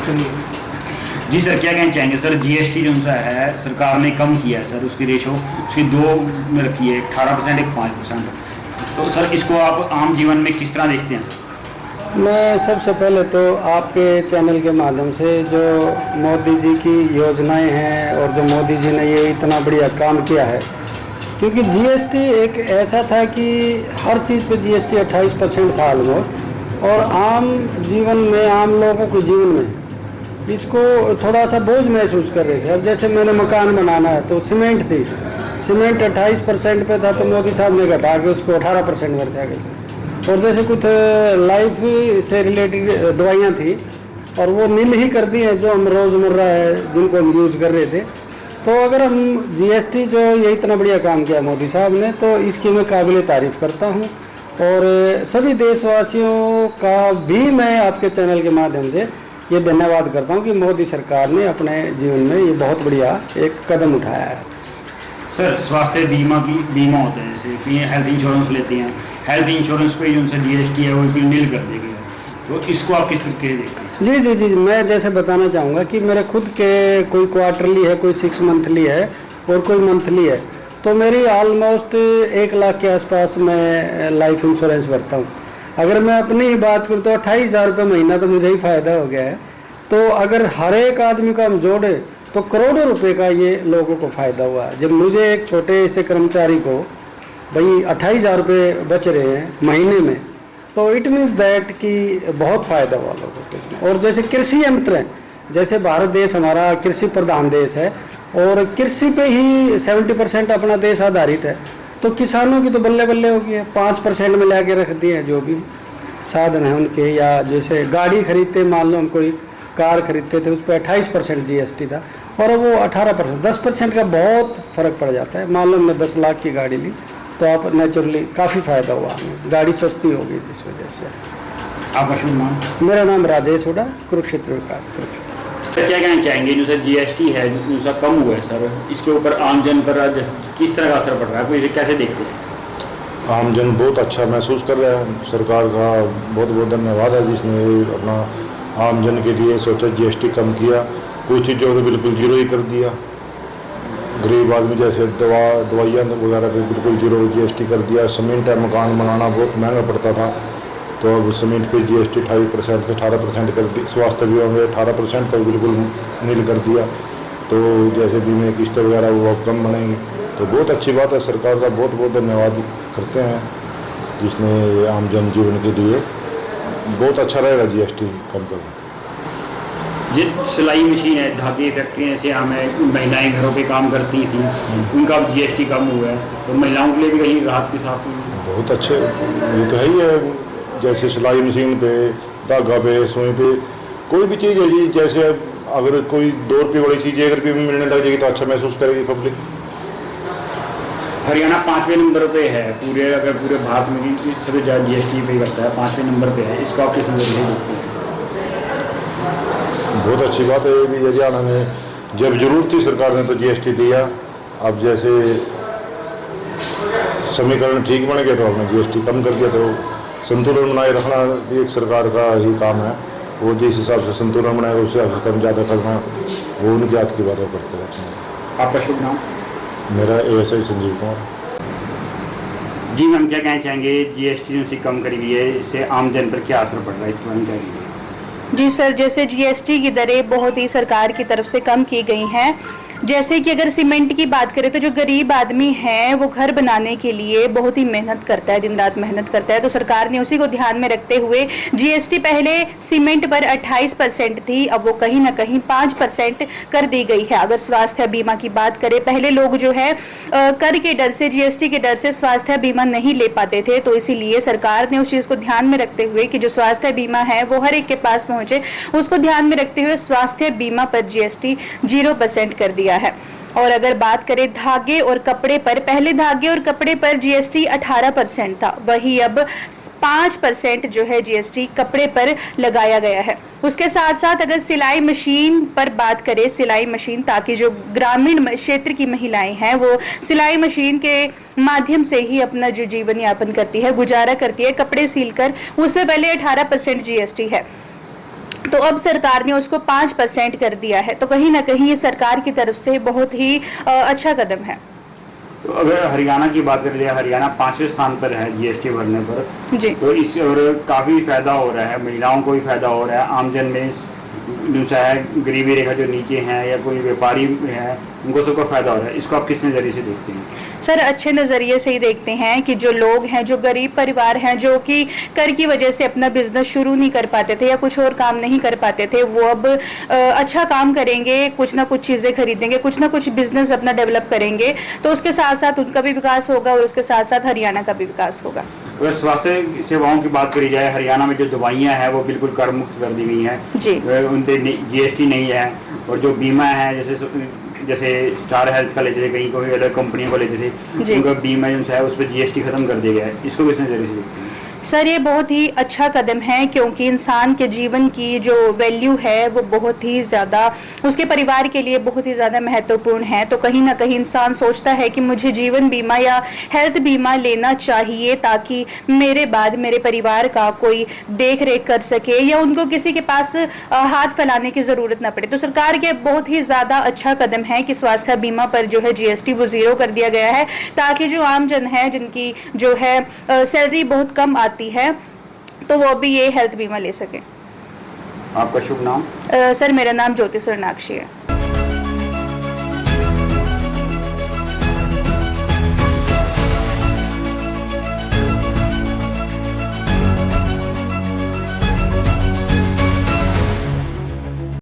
जी sir, क्या कहना चाहेंगे सर? जीएसटी जो सा है सरकार ने कम किया है सर, उसकी रेशो उसकी दो में रखी है, 18% एक 5%। तो सर इसको आप आम जीवन में किस तरह देखते हैं? मैं सबसे पहले तो आपके चैनल के माध्यम से जो मोदी जी की योजनाएं हैं और जो मोदी जी ने ये इतना बढ़िया काम किया है, क्योंकि जीएसटी एक ऐसा था कि हर चीज़ पे जीएसटी 28% था ऑलमोस्ट, और आम जीवन में आम लोगों के जीवन में इसको थोड़ा सा बोझ महसूस कर रहे थे। अब जैसे मैंने मकान बनाना है तो सीमेंट थी, सीमेंट 28% पे था, तो मोदी साहब ने घटा के उसको 18% कर दिया गया। और जैसे कुछ लाइफ से रिलेटेड दवाइयाँ थी और वो नील ही कर दी हैं जो हम रोज़मर्रा है जिनको हम यूज़ कर रहे थे। तो अगर हम जीएसटी जो ये इतना बढ़िया काम किया मोदी साहब ने, तो इसकी मैं काबिल तारीफ़ करता हूँ। और सभी देशवासियों का भी मैं आपके चैनल के माध्यम से ये धन्यवाद करता हूँ कि मोदी सरकार ने अपने जीवन में ये बहुत बढ़िया एक कदम उठाया है। सर स्वास्थ्य बीमा होता है, जैसे कि हेल्थ इंश्योरेंस लेते हैं, हेल्थ इंश्योरेंस पे जो उनसे जीएसटी है वो बिल्कुल नील कर देगी, तो इसको आप किस तरीके से देखते हैं? जी जी जी, मैं जैसे बताना चाहूँगा कि मेरे खुद के कोई क्वार्टरली है, कोई 6 मंथली है और कोई मंथली है, तो मेरी ऑलमोस्ट 1 लाख के आसपास मैं लाइफ इंश्योरेंस भरता हूँ। अगर मैं अपनी ही बात करूँ तो 28,000 रुपये महीना तो मुझे ही फ़ायदा हो गया है। तो अगर हर एक आदमी को हम जोड़े तो करोड़ों रुपए का ये लोगों को फ़ायदा हुआ है। जब मुझे एक छोटे से कर्मचारी को भाई 28,000 रुपये बच रहे हैं महीने में, तो इट मीन्स दैट कि बहुत फ़ायदा हुआ लोगों को इसमें। और जैसे कृषि यंत्र हैं, जैसे भारत देश हमारा कृषि प्रधान देश है और कृषि पे ही 70% अपना देश आधारित है, तो किसानों की तो बल्ले बल्ले हो गई है। 5% में ला के रख दिए हैं जो भी साधन है उनके, या जैसे गाड़ी खरीदते, मान लो हम कोई कार खरीदते थे उस पर 28% जीएसटी था और अब वो 18%, 10% का बहुत फ़र्क पड़ जाता है। मान लो हमने 10 लाख की गाड़ी ली तो आप नेचुरली काफ़ी फ़ायदा हुआ हमें, गाड़ी सस्ती हो गई जिस वजह से। आपका शुभ नाम? मेरा नाम राजेश हुडा, कुरुक्षेत्र विकास कुरुक्षेत्र। क्या कहना चाहेंगे जो सर जीएसटी है जो सा कम हुआ है सर, इसके ऊपर आमजन पर किस तरह का असर पड़ रहा है, कोई कैसे देखते हैं? आमजन बहुत अच्छा महसूस कर रहा है। सरकार का बहुत बहुत धन्यवाद है जिसने अपना आमजन के लिए सोचा जीएसटी कम किया। कुछ चीज़ों को बिल्कुल जीरो ही कर दिया। गरीब आदमी जैसे दवाइयाँ वगैरह पे बिल्कुल जीरो जीएसटी कर दिया। सीमेंट है, मकान बनाना बहुत महंगा पड़ता था, तो अब सीमेंट पे जीएसटी 28% से 18% कर दी। स्वास्थ्य बीमा में 18% का बिल्कुल नील कर दिया। तो जैसे बीमे किस्त वगैरह वो कम बनेंगी, तो बहुत अच्छी बात है। सरकार का बहुत बहुत धन्यवाद करते हैं जिसने आम जन जीवन के लिए बहुत अच्छा रहेगा जीएसटी कम करना। जिन सिलाई मशीन है, धागे फैक्ट्री ऐसे आम है, महिलाएं घरों पे काम करती थी, उनका अब जीएसटी कम हुआ है, तो महिलाओं के लिए भी कहीं राहत की सांस बहुत अच्छे। ये तो है ही है, जैसे सिलाई मशीन पे, धागा पे, सुई पे, कोई भी चीज़ है जी। जैसे अगर कोई 2 रुपये वाली चीज़ 1 रुपये में मिलने लग जाएगी तो अच्छा महसूस करेगी पब्लिक। हरियाणा 5वें नंबर पे है पूरे, अगर पूरे भारत में सबसे ज़्यादा जीएसटी पे करता है, 5वें नंबर पे है। इसको आप किस नंबर से देखते हैं? बहुत अच्छी बात है ये भी। हरियाणा में जब जरूरत थी सरकार ने तो जीएसटी दिया। अब जैसे समीकरण ठीक बन गया तो हमने जीएसटी कम कर दिया। तो संतुलन बनाए रखना भी एक सरकार का ही काम है। वो जिस हिसाब से संतुलन बनाए उससे कम ज़्यादा करना वो उनकी हाथ की बातें करते रहते हैं। आपका शुभ नाम? मेरा एएसआई संजीव कुमार। जी मैम, क्या कहना चाहेंगे जीएसटी जो सी कम करी गई है, इससे आम जन पर क्या असर पड़ रहा है, इसके बारे में क्या कहेंगे? जी सर, जैसे जीएसटी की दरें बहुत ही सरकार की तरफ से कम की गई हैं। जैसे कि अगर सीमेंट की बात करें तो जो गरीब आदमी है वो घर बनाने के लिए बहुत ही मेहनत करता है, दिन रात मेहनत करता है, तो सरकार ने उसी को ध्यान में रखते हुए जीएसटी पहले सीमेंट पर 28% थी, अब वो कहीं ना कहीं 5% कर दी गई है। अगर स्वास्थ्य बीमा की बात करें, पहले लोग जो है कर के डर से, जीएसटी के डर से स्वास्थ्य बीमा नहीं ले पाते थे, तो इसीलिए सरकार ने उस चीज़ को ध्यान में रखते हुए कि जो स्वास्थ्य बीमा है वो हर एक के पास पहुंचे, उसको ध्यान में रखते हुए स्वास्थ्य बीमा पर जीएसटी 0% कर दिया है। और अगर बात करें धागे और कपड़े पर, पहले धागे और कपड़े पर जीएसटी 18% था, वही अब 5% जो है जीएसटी कपड़े पर लगाया गया है। उसके साथ साथ अगर सिलाई मशीन पर बात करें, सिलाई मशीन, ताकि जो ग्रामीण क्षेत्र की महिलाएं हैं वो सिलाई मशीन के माध्यम से ही अपना जो जीवन यापन करती है, गुजारा करती है, कपड़े सिलकर, उसमें पहले 18% जीएसटी है। तो अब सरकार ने उसको 5% कर दिया है। तो कहीं ना कहीं ये सरकार की तरफ से बहुत ही अच्छा कदम है। तो अगर हरियाणा की बात करें, हरियाणा 5वें स्थान पर है जीएसटी भरने पर। जी। तो इस और काफ़ी फायदा हो रहा है, महिलाओं को भी फायदा हो रहा है, आमजन में जो चाहे गरीबी रेखा जो नीचे हैं या कोई व्यापारी है उनको सबको फायदा हो रहा है। इसको आप किस नज़रिए से देखते हैं? सर अच्छे नज़रिए से ही देखते हैं कि जो लोग हैं, जो गरीब परिवार हैं, जो कि कर की वजह से अपना बिजनेस शुरू नहीं कर पाते थे या कुछ और काम नहीं कर पाते थे, वो अब अच्छा काम करेंगे, कुछ ना कुछ चीज़ें खरीदेंगे, कुछ ना कुछ बिजनेस अपना डेवलप करेंगे, तो उसके साथ साथ उनका भी विकास होगा और उसके साथ साथ हरियाणा का भी विकास होगा। अगर स्वास्थ्य सेवाओं की बात करी जाए, हरियाणा में जो दवाइयाँ हैं वो बिल्कुल कर मुक्त कर दी गई हैं जी। उन पर जीएसटी नहीं है। और जो बीमा है, जैसे स्टार हेल्थ का लेते थे, कहीं कोई अलग कंपनियों को लेते थे, उनका बीमा जो है उस पर जीएसटी खत्म कर दिया गया है। इसको किस नज़रिए से देखते हैं? सर ये बहुत ही अच्छा कदम है, क्योंकि इंसान के जीवन की जो वैल्यू है वो बहुत ही ज़्यादा उसके परिवार के लिए बहुत ही ज़्यादा महत्वपूर्ण है। तो कहीं ना कहीं इंसान सोचता है कि मुझे जीवन बीमा या हेल्थ बीमा लेना चाहिए, ताकि मेरे बाद मेरे परिवार का कोई देख रेख कर सके या उनको किसी के पास हाथ फैलाने की ज़रूरत ना पड़े। तो सरकार के बहुत ही ज़्यादा अच्छा कदम है कि स्वास्थ्य बीमा पर जो है जीएसटी वो 0 कर दिया गया है, ताकि जो आम जन है, जिनकी जो है सैलरी बहुत कम आती है, तो वो भी ये हेल्थ बीमा ले सके। आपका शुभ नाम? सर मेरा नाम ज्योति सरनाक्षी है।